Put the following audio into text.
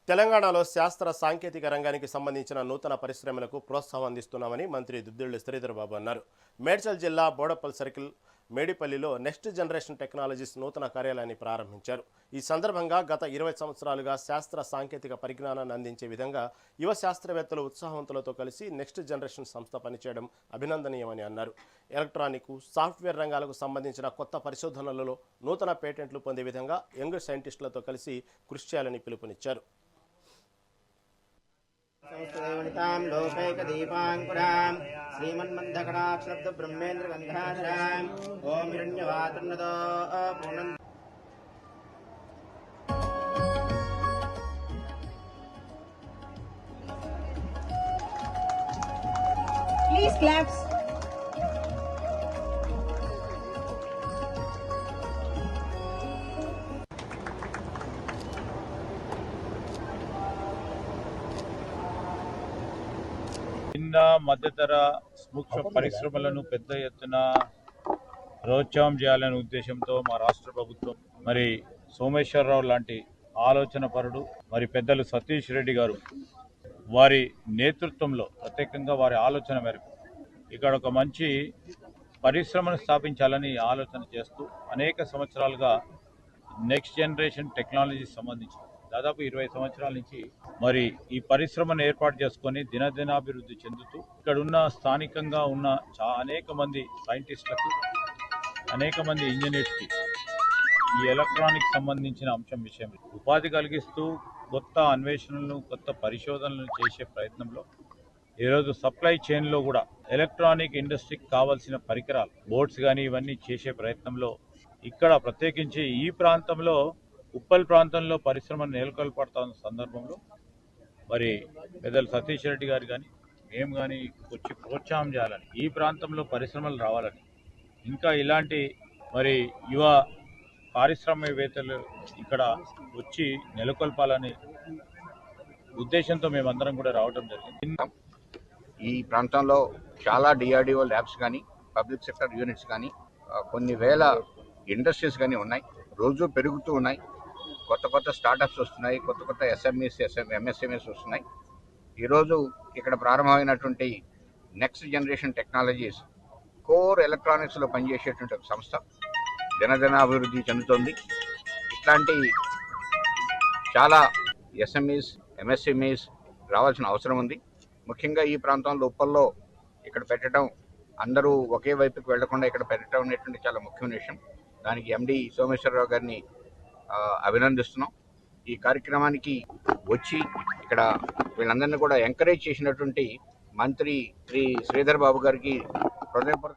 తెలంగాణలో శాస్త్ర సాంకేతిక రంగానికి సంబంధించిన నూతన పరిశ్రమలకు ప్రోత్సాహం అందిస్తున్నామని మంత్రి దుద్దిళ్ల శ్రీధర్ బాబు అన్నారు. మేడ్చల్ జిల్లా Boduppal circle మేడిపల్లిలో next generation technologies నూతన కార్యాలయాన్ని ప్రారంభించారు. ఈ సందర్భంగా గత 20 సంవత్సరాలుగా శాస్త్ర సాంకేతిక పరిజ్ఞానాన్ని అందించే విధంగా యువ శాస్త్రవేత్తలు ఉత్సాహవంతులతో కలిసి నెక్స్ట్ జనరేషన్ సంస్థ పనిచేయడం అభినందనీయమని అన్నారు. ఎలక్ట్రానిక్, సాఫ్ట్వేర్ రంగాలకు సంబంధించిన కొత్త పరిశోధనలలో నూతన పేటెంట్లు పొందే విధంగా యంగ్ సైంటిస్టులతో కలిసి కృషి చేయాలని పిలుపునిచ్చారు. संस्कृतवनितां लोकैकदीपाङ्कुरां श्रीमन्मन्थकटाक्षब्दब्रह्मेन्द्रगन्धाधरां ॐ हिरण्यवातुन्नतो पूर्णं Please claps. చిన్న మధ్యతర సూక్ష్మ పరిశ్రమలను పెద్ద ఎత్తున ప్రోత్సాహం చేయాలనే ఉద్దేశంతో మా రాష్ట్ర ప్రభుత్వం మరి సోమేశ్వరరావు లాంటి ఆలోచన పరుడు మరి పెద్దలు సతీష్ రెడ్డి గారు వారి నేతృత్వంలో ప్రత్యేకంగా వారి ఆలోచన మేరకు ఇక్కడ ఒక మంచి పరిశ్రమను స్థాపించాలని ఆలోచన చేస్తూ అనేక సంవత్సరాలుగా నెక్స్ట్ జనరేషన్ టెక్నాలజీ సంబంధించి దాదాపు 20 సంవత్సరాల నుంచి మరి ఈ పరిశ్రమను ఏర్పాటు చేసుకొని దినదినాభివృద్ధి చెందుతూ ఇక్కడ ఉన్న స్థానికంగా ఉన్న అనేక మంది సైంటిస్టులకు అనేక మంది ఇంజనీర్స్కి ఈ ఎలక్ట్రానిక్ సంబంధించిన అంశం విషయం ఉపాధి కలిగిస్తూ కొత్త అన్వేషణలను కొత్త పరిశోధనలను చేసే ప్రయత్నంలో ఈరోజు సప్లై చైన్లో కూడా ఎలక్ట్రానిక్ ఇండస్ట్రీకి కావాల్సిన పరికరాలు బోర్డ్స్ కానీ ఇవన్నీ చేసే ప్రయత్నంలో ఇక్కడ ప్రత్యేకించి ఈ ప్రాంతంలో ఉప్పల్ ప్రాంతంలో పరిశ్రమను నెలకొల్పడుతున్న సందర్భంలో మరి పెద్దలు సతీష్ రెడ్డి గారు కానీ మేము కానీ వచ్చి ప్రోత్సాహం చేయాలని ఈ ప్రాంతంలో పరిశ్రమలు రావాలని ఇంకా ఇలాంటి మరి యువ పారిశ్రామికవేత్తలు ఇక్కడ వచ్చి నెలకొల్పాలని ఉద్దేశంతో మేమందరం కూడా రావడం జరిగింది. ఈ ప్రాంతంలో చాలా డిఆర్డిఓ ల్యాబ్స్ కానీ పబ్లిక్ సెక్టర్ యూనిట్స్ కానీ కొన్ని వేల ఇండస్ట్రీస్ కానీ ఉన్నాయి. రోజు పెరుగుతూ ఉన్నాయి. కొత్త కొత్త స్టార్టప్స్ వస్తున్నాయి. కొత్త కొత్త ఎస్ఎంఈస్ ఎంఎస్ఎంఈస్ వస్తున్నాయి. ఈరోజు ఇక్కడ ప్రారంభమైనటువంటి నెక్స్ట్ జనరేషన్ టెక్నాలజీస్ కోర్ ఎలక్ట్రానిక్స్లో పనిచేసేటువంటి ఒక సంస్థ దినదినాభివృద్ధి చెందుతుంది. ఇట్లాంటి చాలా ఎస్ఎంఈస్ ఎంఎస్ఎంఈస్ రావాల్సిన అవసరం ఉంది. ముఖ్యంగా ఈ ప్రాంతంలో ఉప్పల్లో ఇక్కడ పెట్టడం, అందరూ ఒకే వైపుకి వెళ్లకుండా ఇక్కడ పెట్టడం అనేటువంటి చాలా ముఖ్యమైన విషయం. దానికి ఎండి సోమేశ్వరరావు గారిని అభినందిస్తున్నాం. ఈ కార్యక్రమానికి వచ్చి ఇక్కడ వీళ్ళందరినీ కూడా ఎంకరేజ్ చేసినటువంటి మంత్రి శ్రీ శ్రీధర్ బాబు గారికి హృదయపూర్వక